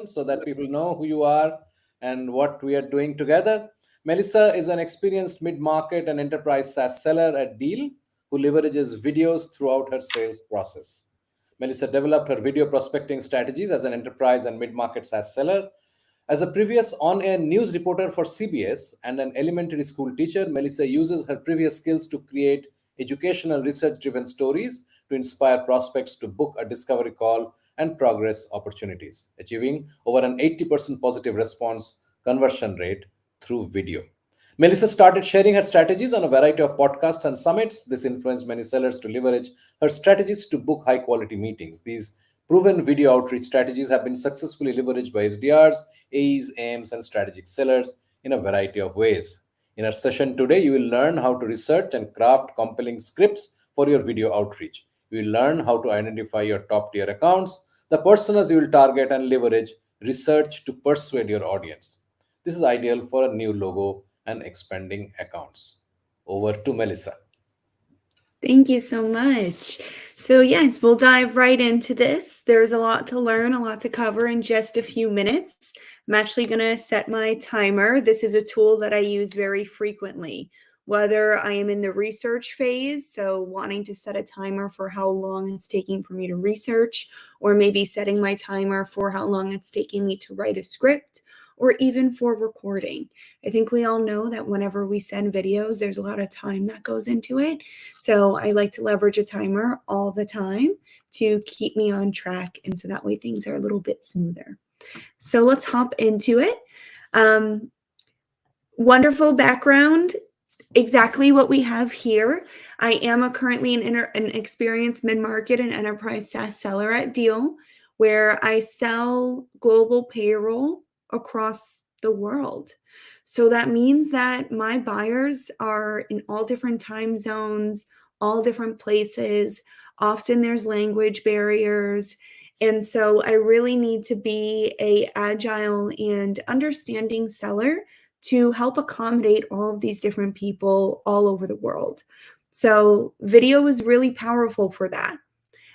so that people know who you are and what we are doing together. Melissa is an experienced mid market and enterprise SaaS seller at Deal who leverages videos throughout her sales process. Melissa developed her video prospecting strategies as an enterprise and mid market SaaS seller. As a previous on air news reporter for CBS and an elementary school teacher, Melissa uses her previous skills to create educational research driven stories to inspire prospects to book a discovery call and progress opportunities, achieving over an 80% positive response conversion rate through video. Melissa started sharing her strategies on a variety of podcasts and summits. This influenced many sellers to leverage her strategies to book high quality meetings. These proven video outreach strategies have been successfully leveraged by SDRs, AEs, AMs, and strategic sellers in a variety of ways. In our session today, you will learn how to research and craft compelling scripts for your video outreach. You will learn how to identify your top tier accounts, the personas you will target, and leverage research to persuade your audience. This is ideal for a new logo and expanding accounts. Over to Melissa. Thank you so much. So yes, we'll dive right into this. There's a lot to learn, a lot to cover in just a few minutes. I'm actually going to set my timer. This is a tool that I use very frequently, whether I am in the research phase, so wanting to set a timer for how long it's taking for me to research, or maybe setting my timer for how long it's taking me to write a script, or even for recording. I think we all know that whenever we send videos, there's a lot of time that goes into it. So I like to leverage a timer all the time to keep me on track. And so that way things are a little bit smoother. So let's hop into it. Wonderful background. Exactly what we have here. I am currently an experienced mid-market and enterprise SaaS seller at Deal, where I sell global payroll across the world. So that means that my buyers are in all different time zones, all different places. Often there's language barriers. And so I really need to be an agile and understanding seller to help accommodate all of these different people all over the world. So video is really powerful for that.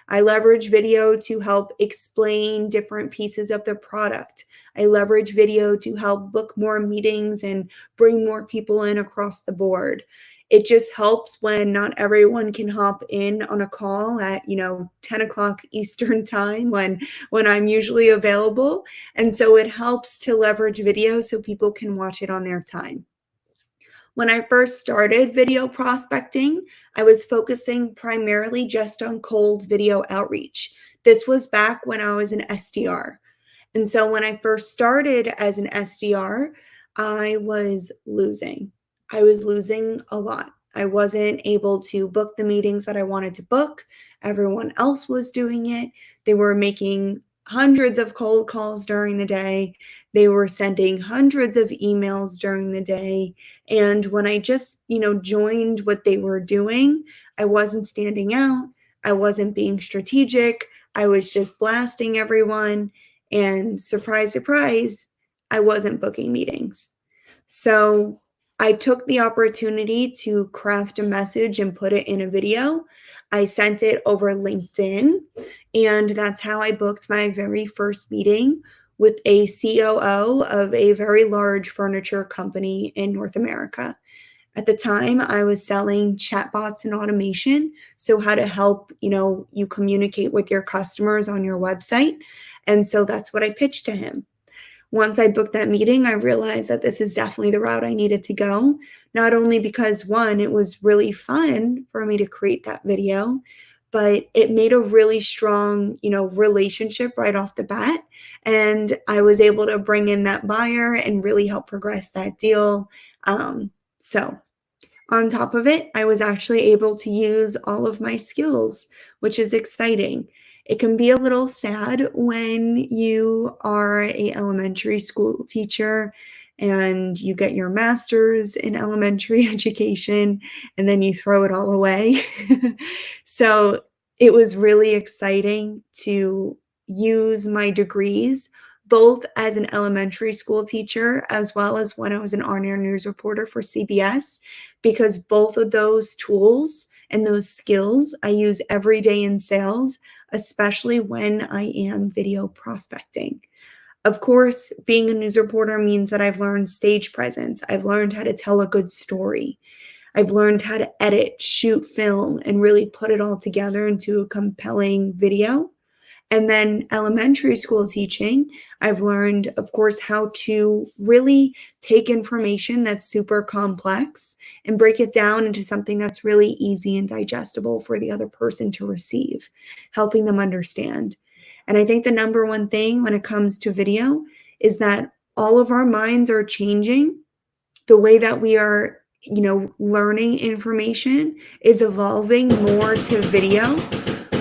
I leverage video to help explain different pieces of the product. I leverage video to help book more meetings and bring more people in across the board. It just helps when not everyone can hop in on a call at 10 o'clock Eastern time when I'm usually available. And so it helps to leverage video so people can watch it on their time. When I first started video prospecting, I was focusing primarily just on cold video outreach. This was back when I was an SDR. And so when I first started as an SDR, I was losing. I was losing a lot. I wasn't able to book the meetings that I wanted to book. Everyone else was doing it. They were making hundreds of cold calls during the day. They were sending hundreds of emails during the day. And when I just, joined what they were doing, I wasn't standing out. I wasn't being strategic. I was just blasting everyone. And surprise, surprise, I wasn't booking meetings. So I took the opportunity to craft a message and put it in a video. I sent it over LinkedIn, and that's how I booked my very first meeting with a COO of a very large furniture company in North America. At the time, I was selling chatbots and automation, so how to help, you communicate with your customers on your website. And so that's what I pitched to him. Once I booked that meeting, I realized that this is definitely the route I needed to go. Not only because, one, it was really fun for me to create that video, but it made a really strong, relationship right off the bat. And I was able to bring in that buyer and really help progress that deal. So on top of it, I was actually able to use all of my skills, which is exciting. It can be a little sad when you are an elementary school teacher and you get your master's in elementary education and then you throw it all away. So it was really exciting to use my degrees both as an elementary school teacher as well as when I was an on-air news reporter for CBS, because both of those tools and those skills I use every day in sales, especially when I am video prospecting. Of course, being a news reporter means that I've learned stage presence. I've learned how to tell a good story. I've learned how to edit, shoot film, and really put it all together into a compelling video. And then elementary school teaching, I've learned, of course, how to really take information that's super complex and break it down into something that's really easy and digestible for the other person to receive, helping them understand. And I think the number one thing when it comes to video is that all of our minds are changing. The way that we are, learning information is evolving more to video.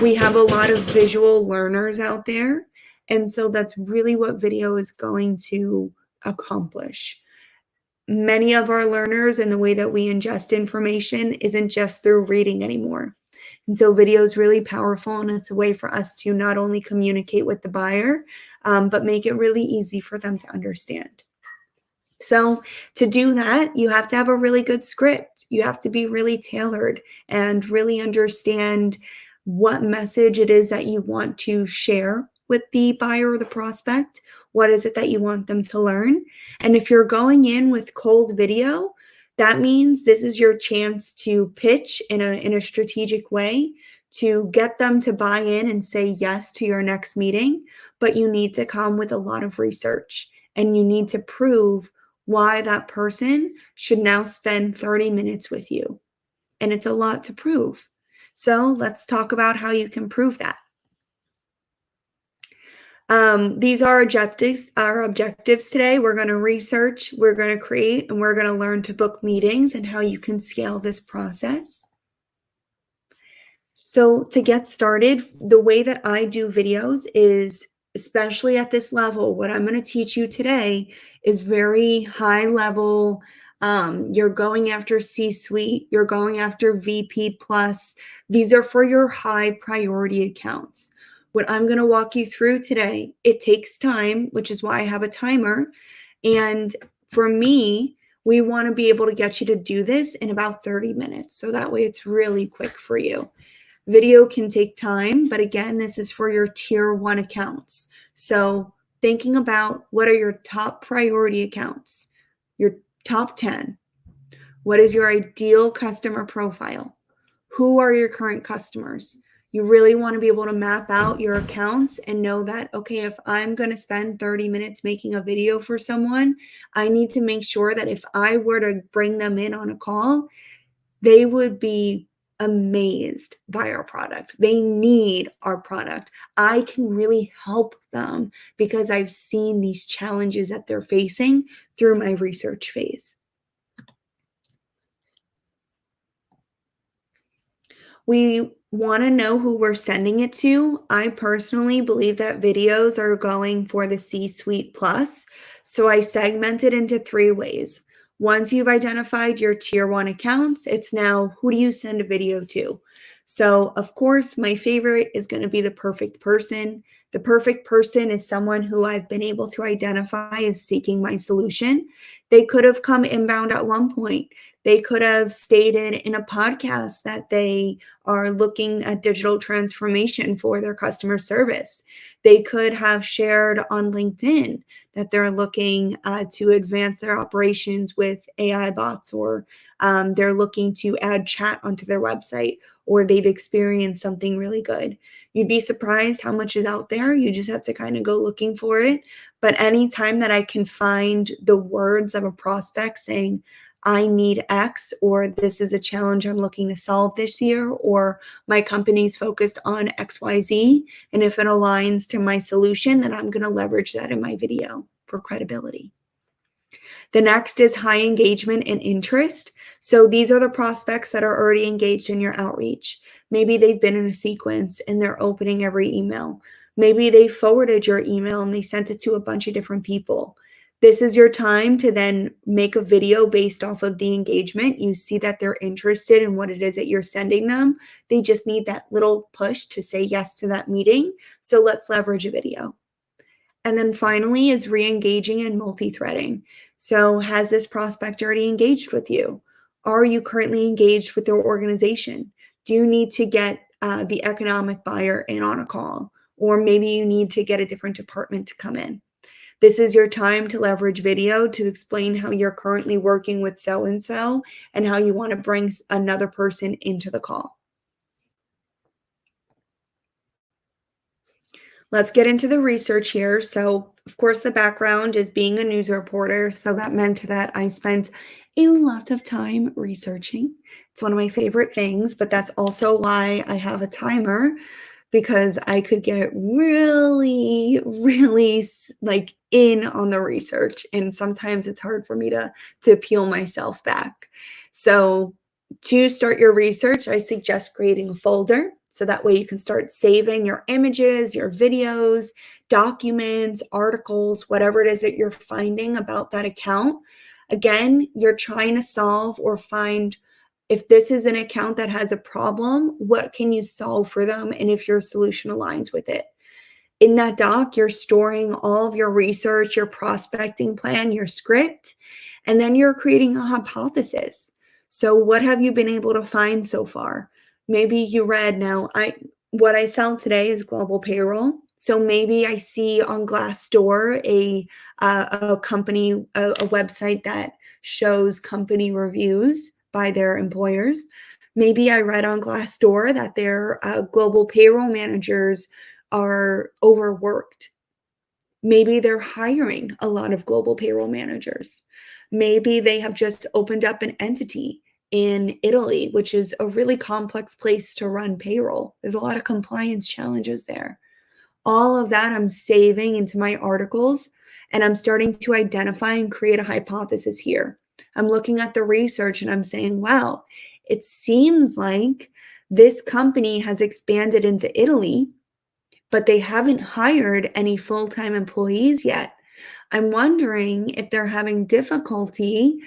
We have a lot of visual learners out there. And so that's really what video is going to accomplish. Many of our learners and the way that we ingest information isn't just through reading anymore. And so video is really powerful, and it's a way for us to not only communicate with the buyer, but make it really easy for them to understand. So to do that, you have to have a really good script. You have to be really tailored and really understand what message it is that you want to share with the buyer or the prospect. What is it that you want them to learn? And if you're going in with cold video, that means this is your chance to pitch in a strategic way to get them to buy in and say yes to your next meeting. But you need to come with a lot of research, and you need to prove why that person should now spend 30 minutes with you. And it's a lot to prove. So let's talk about how you can prove that. These are our objectives today. We're going to research, we're going to create, and we're going to learn to book meetings and how you can scale this process. So to get started, the way that I do videos is, especially at this level, what I'm going to teach you today is very high level. You're going after C-suite, you're going after VP plus. These are for your high priority accounts. What I'm going to walk you through today, it takes time, which is why I have a timer. And for me, we want to be able to get you to do this in about 30 minutes. So that way it's really quick for you. Video can take time, but again, this is for your tier 1 accounts. So thinking about what are your top priority accounts, your top 10. What is your ideal customer profile? Who are your current customers? You really want to be able to map out your accounts and know that, okay, if I'm going to spend 30 minutes making a video for someone, I need to make sure that if I were to bring them in on a call, they would be amazed by our product. They need our product. I can really help them because I've seen these challenges that they're facing through my research phase. We want to know who we're sending it to. I personally believe that videos are going for the C-suite plus. So I segment it into 3 ways. Once you've identified your tier 1 accounts, it's now who do you send a video to? So of course, my favorite is going to be the perfect person. The perfect person is someone who I've been able to identify as seeking my solution. They could have come inbound at one point. They could have stated in a podcast that they are looking at digital transformation for their customer service. They could have shared on LinkedIn that they're looking to advance their operations with AI bots, or they're looking to add chat onto their website, or they've experienced something really good. You'd be surprised how much is out there. You just have to kind of go looking for it. But anytime that I can find the words of a prospect saying, I need X, or this is a challenge I'm looking to solve this year, or my company's focused on XYZ, and if it aligns to my solution, then I'm going to leverage that in my video for credibility. The next is high engagement and interest. So these are the prospects that are already engaged in your outreach. Maybe they've been in a sequence and they're opening every email. Maybe they forwarded your email and they sent it to a bunch of different people. This is your time to then make a video based off of the engagement. You see that they're interested in what it is that you're sending them. They just need that little push to say yes to that meeting. So let's leverage a video. And then finally is re-engaging and multi-threading. So has this prospect already engaged with you? Are you currently engaged with their organization? Do you need to get the economic buyer in on a call? Or maybe you need to get a different department to come in. This is your time to leverage video to explain how you're currently working with so-and-so and how you want to bring another person into the call. Let's get into the research here. So, of course, the background is being a news reporter. So that meant that I spent a lot of time researching. It's one of my favorite things, but that's also why I have a timer, because I could get really, really like in on the research. And sometimes it's hard for me to peel myself back. So to start your research, I suggest creating a folder. So that way you can start saving your images, your videos, documents, articles, whatever it is that you're finding about that account. Again, you're trying to solve or find, if this is an account that has a problem, what can you solve for them? And if your solution aligns with it. In that doc, you're storing all of your research, your prospecting plan, your script, and then you're creating a hypothesis. So what have you been able to find so far? Maybe you read, what I sell today is global payroll. So maybe I see on Glassdoor a company, a website that shows company reviews by their employers. Maybe I read on Glassdoor that their global payroll managers are overworked. Maybe they're hiring a lot of global payroll managers. Maybe they have just opened up an entity in Italy, which is a really complex place to run payroll. There's a lot of compliance challenges there. All of that I'm saving into my articles, and I'm starting to identify and create a hypothesis here. I'm looking at the research and I'm saying, wow, it seems like this company has expanded into Italy, but they haven't hired any full-time employees yet. I'm wondering if they're having difficulty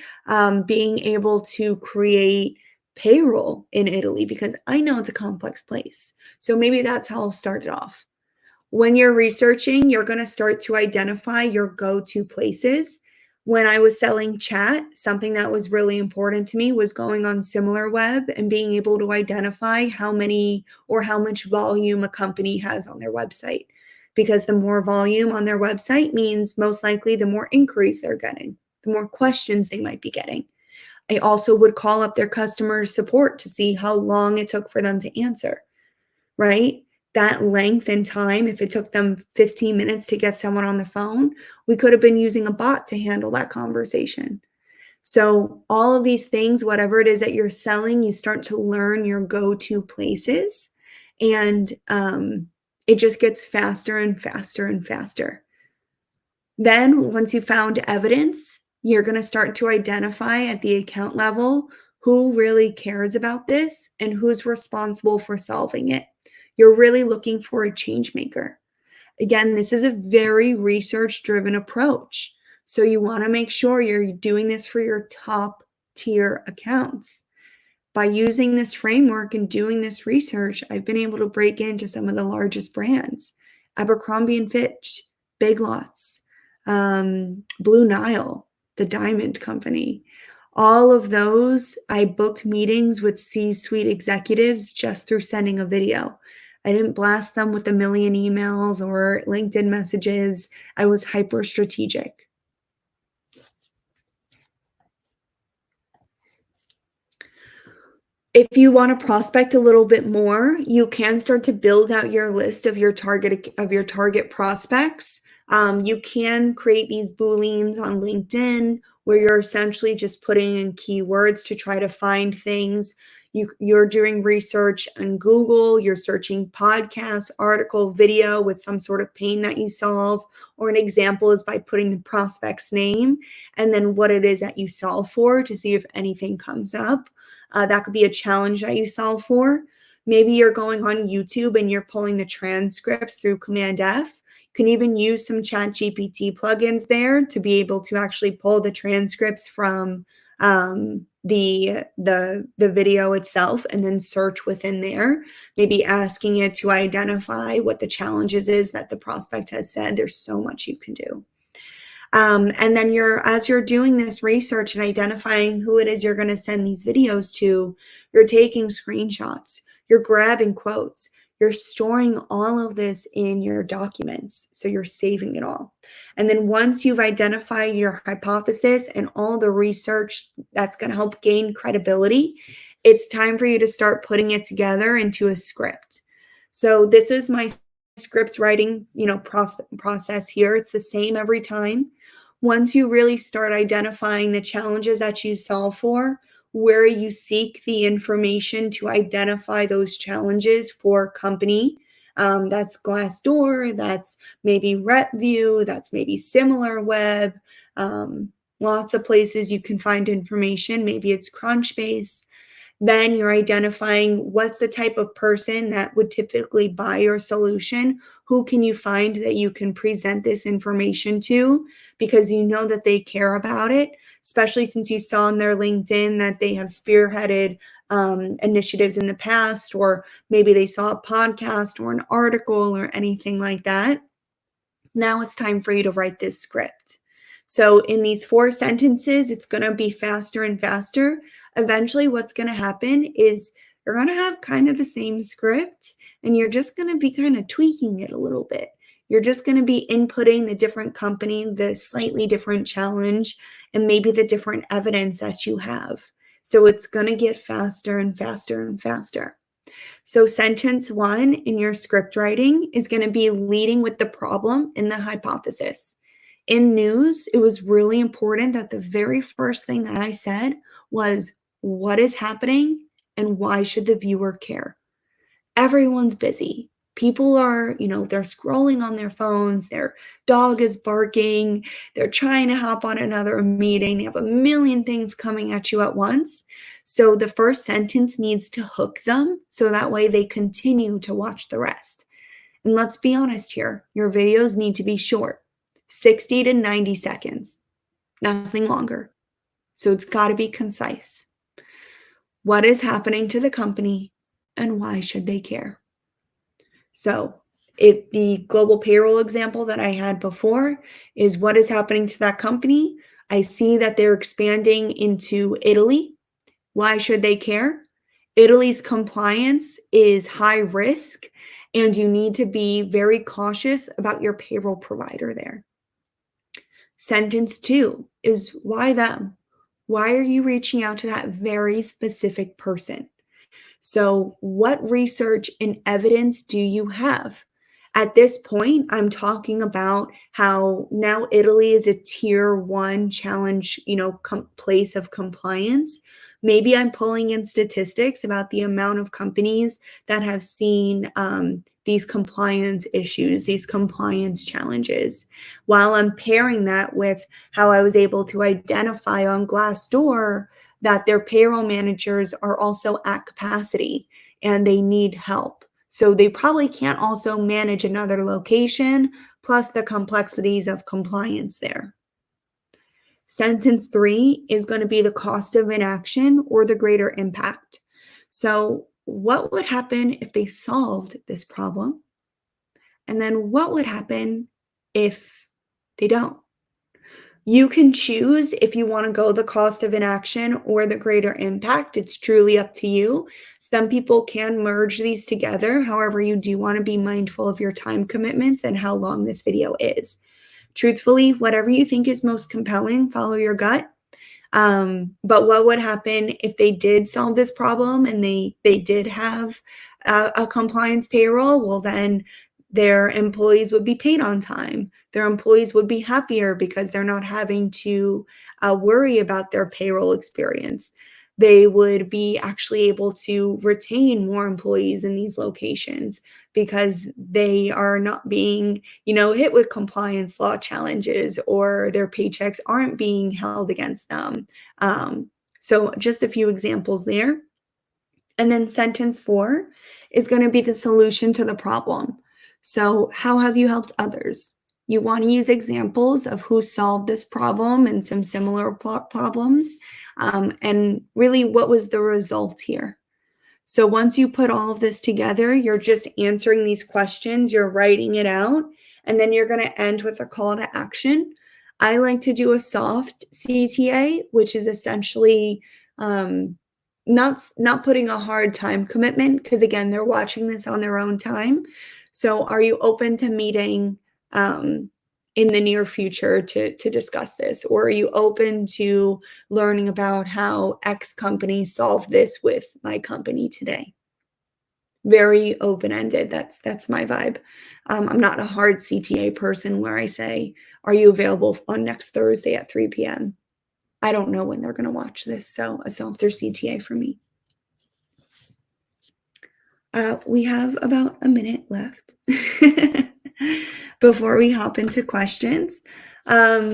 being able to create payroll in Italy, because I know it's a complex place. So maybe that's how I'll start it off. When you're researching, you're going to start to identify your go-to places. When I was selling chat, something that was really important to me was going on SimilarWeb and being able to identify how many or how much volume a company has on their website. Because the more volume on their website means most likely the more inquiries they're getting, the more questions they might be getting. I also would call up their customer support to see how long it took for them to answer, right? That length and time, if it took them 15 minutes to get someone on the phone, we could have been using a bot to handle that conversation. So all of these things, whatever it is that you're selling, you start to learn your go-to places, and it just gets faster and faster and faster. Then once you found evidence, you're going to start to identify at the account level who really cares about this and who's responsible for solving it. You're really looking for a change maker. Again, this is a very research-driven approach. So you want to make sure you're doing this for your top tier accounts. By using this framework and doing this research, I've been able to break into some of the largest brands: Abercrombie & Fitch, Big Lots, Blue Nile, the Diamond Company. All of those, I booked meetings with C-suite executives just through sending a video. I didn't blast them with a million emails or LinkedIn messages. I was hyper strategic. If you want to prospect a little bit more, you can start to build out your list of your target prospects. You can create these Booleans on LinkedIn where you're essentially just putting in keywords to try to find things. You're doing research on Google, you're searching podcast, article, video with some sort of pain that you solve, or an example is by putting the prospect's name and then what it is that you solve for to see if anything comes up. That could be a challenge that you solve for. Maybe you're going on YouTube and you're pulling the transcripts through Command F. You can even use some ChatGPT plugins there to be able to actually pull the transcripts from the video itself and then search within there, maybe asking it to identify what the challenges is that the prospect has said. There's so much you can do. And then as you're doing this research and identifying who it is you're going to send these videos to, you're taking screenshots, you're grabbing quotes, you're storing all of this in your documents. So you're saving it all. And then once you've identified your hypothesis and all the research that's going to help gain credibility, it's time for you to start putting it together into a script. So this is my script writing, process here. It's the same every time. Once you really start identifying the challenges that you solve for, where you seek the information to identify those challenges for company, that's Glassdoor, that's maybe RepView, that's maybe SimilarWeb, lots of places you can find information. Maybe it's Crunchbase. Then you're identifying what's the type of person that would typically buy your solution. Who can you find that you can present this information to, because you know that they care about it, especially since you saw on their LinkedIn that they have spearheaded initiatives in the past, or maybe they saw a podcast or an article or anything like that. Now it's time for you to write this script. So in these 4 sentences, it's going to be faster and faster. Eventually, what's going to happen is you're going to have kind of the same script, and you're just going to be kind of tweaking it a little bit. You're just going to be inputting the different company, the slightly different challenge, and maybe the different evidence that you have. So it's going to get faster and faster and faster. So sentence 1 in your script writing is going to be leading with the problem and the hypothesis. In news, it was really important that the very first thing that I said was, what is happening and why should the viewer care? Everyone's busy. People are, they're scrolling on their phones, their dog is barking, they're trying to hop on another meeting, they have a million things coming at you at once. So the first sentence needs to hook them so that way they continue to watch the rest. And let's be honest here, your videos need to be short, 60 to 90 seconds, nothing longer. So it's got to be concise. What is happening to the company and why should they care? So if the global payroll example that I had before is what is happening to that company, I see that they're expanding into Italy. Why should they care? Italy's compliance is high risk, and you need to be very cautious about your payroll provider there. Sentence 2 is why them? Why are you reaching out to that very specific person? So what research and evidence do you have? At this point, I'm talking about how now Italy is a tier 1 challenge, place of compliance. Maybe I'm pulling in statistics about the amount of companies that have seen these compliance issues, these compliance challenges, while I'm pairing that with how I was able to identify on Glassdoor that their payroll managers are also at capacity and they need help. So they probably can't also manage another location, plus the complexities of compliance there. Sentence 3 is going to be the cost of inaction or the greater impact. So what would happen if they solved this problem? And then what would happen if they don't? You can choose if you want to go the cost of inaction or the greater impact. It's truly up to you. Some people can merge these together. However, you do want to be mindful of your time commitments and how long this video is. Truthfully, whatever you think is most compelling, follow your gut. But what would happen if they did solve this problem and they did have a compliance payroll? Well, then their employees would be paid on time. Their employees would be happier because they're not having to worry about their payroll experience. They would be actually able to retain more employees in these locations because they are not being, hit with compliance law challenges, or their paychecks aren't being held against them. So just a few examples there. And then sentence 4 is going to be the solution to the problem. So how have you helped others? You want to use examples of who solved this problem and some similar problems, and really what was the result here. So once you put all of this together, you're just answering these questions, you're writing it out, and then you're going to end with a call to action. I like to do a soft CTA, which is essentially not putting a hard time commitment, because again, they're watching this on their own time. So are you open to meeting in the near future to discuss this? Or are you open to learning about how X company solved this with my company today? Very open-ended. That's my vibe. I'm not a hard CTA person where I say, "Are you available on next Thursday at 3 p.m.?" I don't know when they're going to watch this, so a softer CTA for me. We have about a minute left before we hop into questions.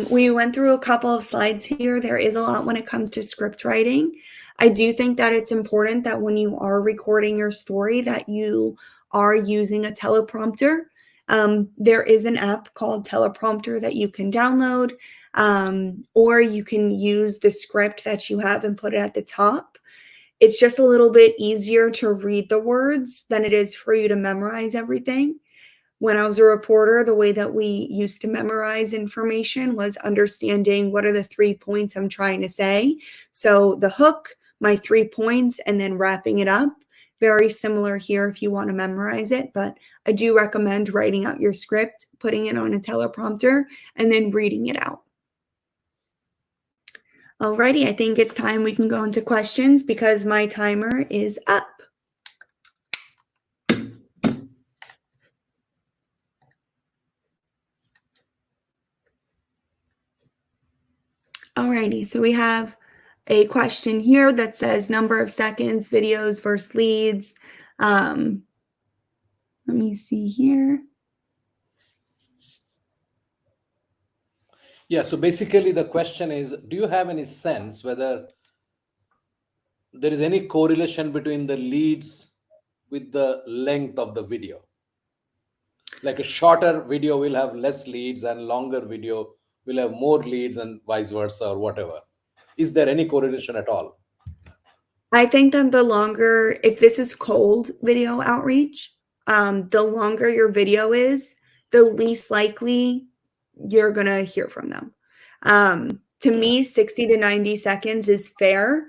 We went through a couple of slides here. There is a lot when it comes to script writing. I do think that it's important that when you are recording your story that you are using a teleprompter. There is an app called Teleprompter that you can download, or you can use the script that you have and put it at the top. It's just a little bit easier to read the words than it is for you to memorize everything. When I was a reporter, the way that we used to memorize information was understanding what are the 3 points I'm trying to say. So the hook, my 3 points, and then wrapping it up. Very similar here if you want to memorize it, but I do recommend writing out your script, putting it on a teleprompter, and then reading it out. Alrighty, I think it's time we can go into questions because my timer is up. Alrighty, so we have a question here that says number of seconds, videos versus leads. Let me see here. Yeah, so basically the question is, do you have any sense whether there is any correlation between the leads with the length of the video? Like a shorter video will have less leads and longer video will have more leads and vice versa or whatever. Is there any correlation at all? I think that the longer, if this is cold video outreach, the longer your video is, the least likely you're going to hear from them. To me, 60 to 90 seconds is fair.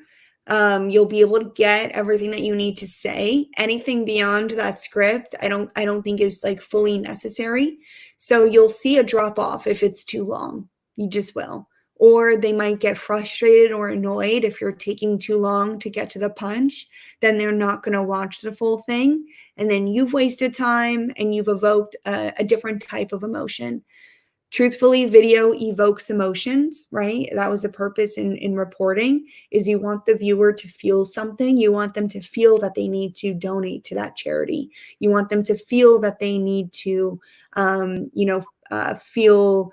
You'll be able to get everything that you need to say. Anything beyond that script, I don't think is like fully necessary. So you'll see a drop off if it's too long. You just will. Or they might get frustrated or annoyed if you're taking too long to get to the punch. Then they're not going to watch the full thing. And then you've wasted time and you've evoked a different type of emotion. Truthfully, video evokes emotions, right? That was the purpose in reporting, is you want the viewer to feel something. You want them to feel that they need to donate to that charity. You want them to feel that they need to, feel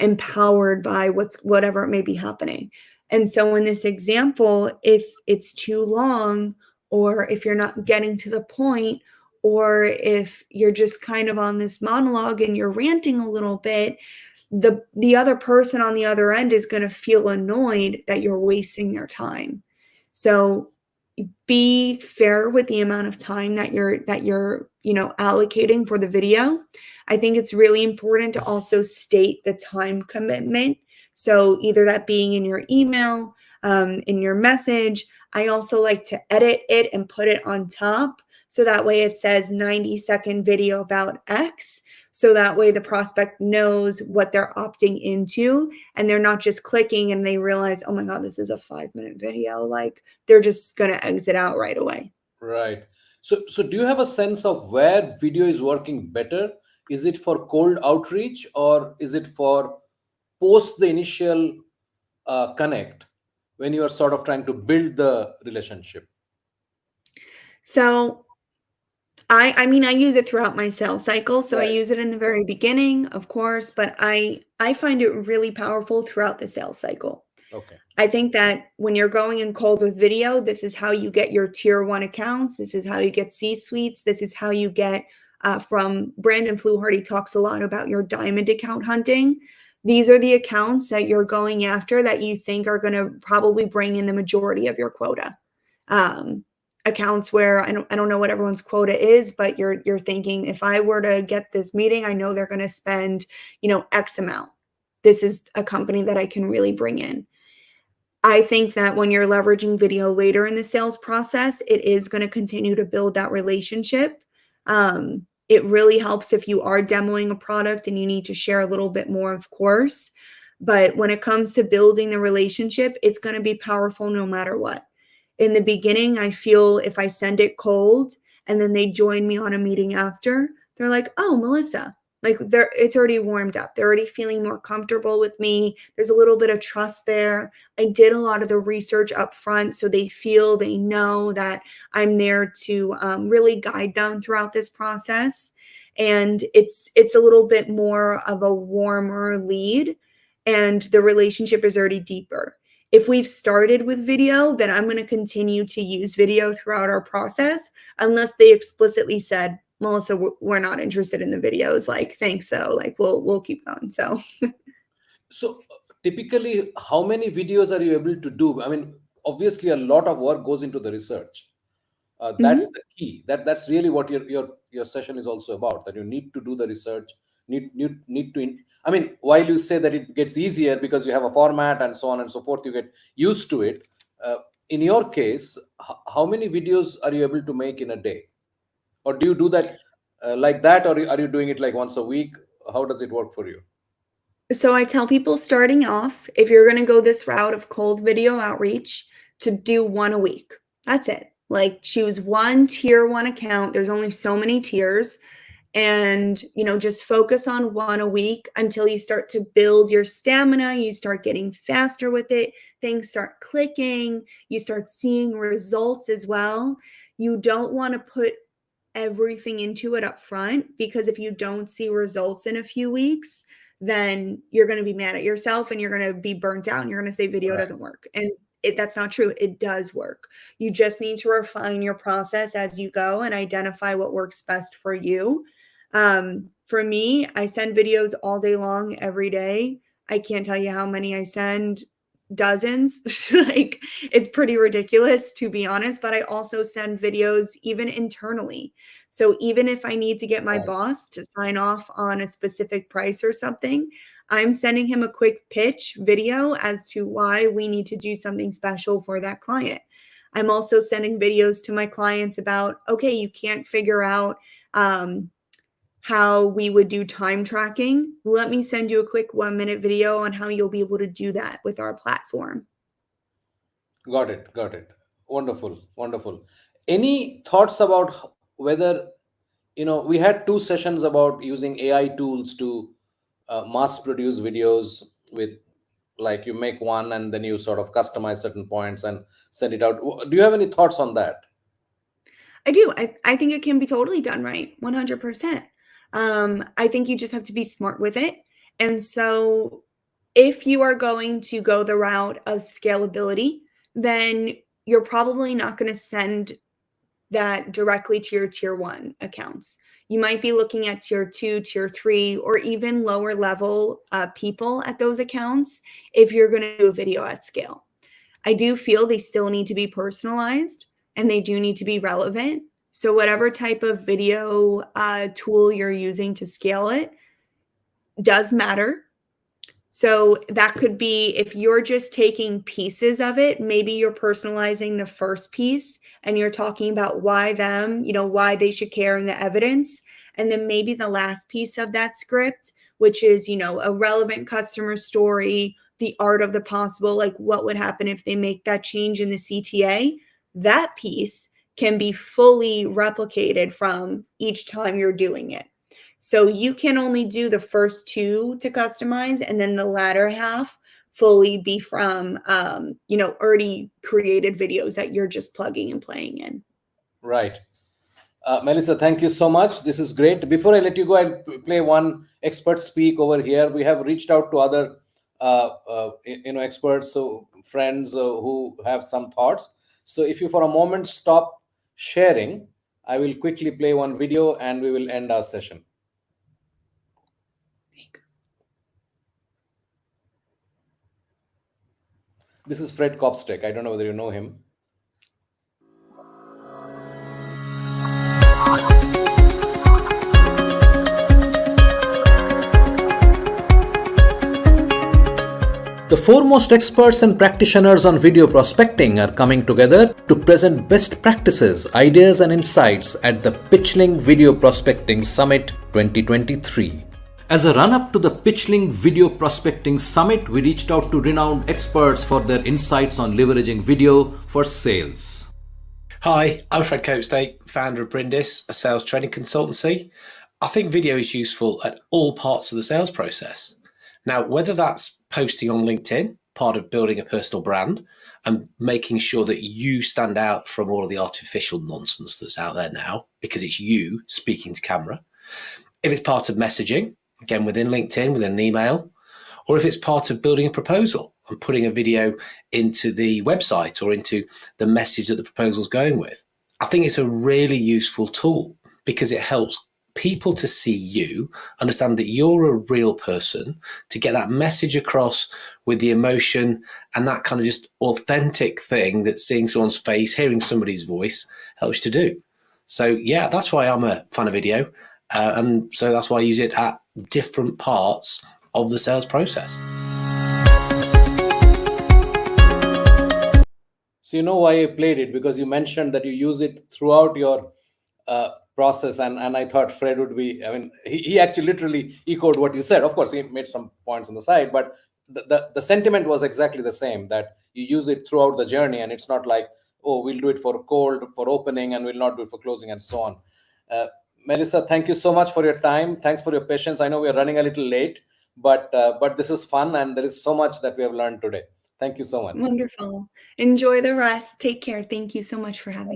empowered by whatever it may be happening. And so in this example, if it's too long, or if you're not getting to the point, or if you're just kind of on this monologue and you're ranting a little bit, the other person on the other end is going to feel annoyed that you're wasting their time. So be fair with the amount of time that you're allocating for the video. I think it's really important to also state the time commitment. So either that being in your email, in your message. I also like to edit it and put it on top. So that way it says 90-second video about X. So that way the prospect knows what they're opting into and they're not just clicking and they realize, oh my God, this is a 5-minute video. Like they're just going to exit out right away. Right. So do you have a sense of where video is working better? Is it for cold outreach or is it for post the initial connect when you are sort of trying to build the relationship? So I mean, I use it throughout my sales cycle. So Right. I use it in the very beginning, of course, but I find it really powerful throughout the sales cycle. Okay. I think that when you're going in cold with video, this is how you get your tier 1 accounts. This is how you get C-suites. This is how you get from Brandon Fluharty talks a lot about your diamond account hunting. These are the accounts that you're going after that you think are going to probably bring in the majority of your quota. Accounts where I don't know what everyone's quota is, but you're thinking, if I were to get this meeting, I know they're going to spend, X amount. This is a company that I can really bring in. I think that when you're leveraging video later in the sales process, it is going to continue to build that relationship. It really helps if you are demoing a product and you need to share a little bit more, of course. But when it comes to building the relationship, it's going to be powerful no matter what. In the beginning, I feel if I send it cold and then they join me on a meeting after, they're like, oh, Melissa, like it's already warmed up. They're already feeling more comfortable with me. There's a little bit of trust there. I did a lot of the research up front, so they know that I'm there to really guide them throughout this process. And it's a little bit more of a warmer lead, and the relationship is already deeper. If we've started with video, then I'm going to continue to use video throughout our process, unless they explicitly said, Melissa, we're not interested in the videos. Like, thanks though. Like, we'll keep going. So typically, how many videos are you able to do? I mean, obviously, a lot of work goes into the research. That's the key. That's really what your session is also about. That you need to do the research. Need to. I mean, while you say that it gets easier because you have a format and so on and so forth, you get used to it. In your case, how many videos are you able to make in a day? Or do you do that like that, or are you doing it like once a week? How does it work for you? So I tell people starting off, if you're going to go this route of cold video outreach, to do one a week. That's it. Like, choose one tier 1 account. There's only so many tiers. And, just focus on one a week until you start to build your stamina. You start getting faster with it. Things start clicking. You start seeing results as well. You don't want to put everything into it up front, because if you don't see results in a few weeks, then you're going to be mad at yourself and you're going to be burnt out and you're going to say video doesn't work. And that's not true. It does work. You just need to refine your process as you go and identify what works best for you. For me, I send videos all day long, every day. I can't tell you how many I send. Dozens. Like, it's pretty ridiculous, to be honest, but I also send videos even internally. So even if I need to get my boss to sign off on a specific price or something, I'm sending him a quick pitch video as to why we need to do something special for that client. I'm also sending videos to my clients about, okay, you can't figure out how we would do time tracking. Let me send you a quick 1-minute video on how you'll be able to do that with our platform. Got it. Wonderful. Any thoughts about whether, we had 2 sessions about using AI tools to mass produce videos with, like, you make one and then you sort of customize certain points and send it out. Do you have any thoughts on that? I do. I think it can be totally done right. 100%. I think you just have to be smart with it. And so if you are going to go the route of scalability, then you're probably not going to send that directly to your tier 1 accounts. You might be looking at tier 2, tier 3, or even lower level people at those accounts if you're going to do a video at scale. I do feel they still need to be personalized and they do need to be relevant. So whatever type of video tool you're using to scale it does matter. So that could be, if you're just taking pieces of it, maybe you're personalizing the first piece and you're talking about why them, why they should care and the evidence. And then maybe the last piece of that script, which is, a relevant customer story, the art of the possible, like what would happen if they make that change in the CTA. That piece can be fully replicated from each time you're doing it. So you can only do the first 2 to customize, and then the latter half fully be from, already created videos that you're just plugging and playing in. Right. Melissa, thank you so much. This is great. Before I let you go, I'll play one expert speak over here. We have reached out to other, experts, so friends who have some thoughts. So if you for a moment stop sharing, I will quickly play one video and we will end our session. This is Fred Kopstek. I don't know whether you know him. The foremost experts and practitioners on video prospecting are coming together to present best practices, ideas and insights at the PitchLink Video Prospecting Summit 2023. As a run-up to the PitchLink Video Prospecting Summit, we reached out to renowned experts for their insights on leveraging video for sales. Hi, I'm Fred Copestake, founder of Brindis, a sales training consultancy. I think video is useful at all parts of the sales process. Now, whether that's posting on LinkedIn, part of building a personal brand and making sure that you stand out from all of the artificial nonsense that's out there now, because it's you speaking to camera. If it's part of messaging, again, within LinkedIn, within an email, or if it's part of building a proposal and putting a video into the website or into the message that the proposal is going with. I think it's a really useful tool because it helps people to see you, understand that you're a real person, to get that message across with the emotion and that kind of just authentic thing that seeing someone's face, hearing somebody's voice helps you to do. So yeah, that's why I'm a fan of video. And so that's why I use it at different parts of the sales process. So you know why I played it, because you mentioned that you use it throughout your process, and I thought Fred would be, I mean, he actually literally echoed what you said. Of course, he made some points on the side, but the sentiment was exactly the same, that you use it throughout the journey, and it's not like, oh, we'll do it for cold, for opening, and we'll not do it for closing, and so on. Melissa, thank you so much for your time. Thanks for your patience. I know we are running a little late, but this is fun, and there is so much that we have learned today. Thank you so much. Wonderful. Enjoy the rest. Take care. Thank you so much for having me.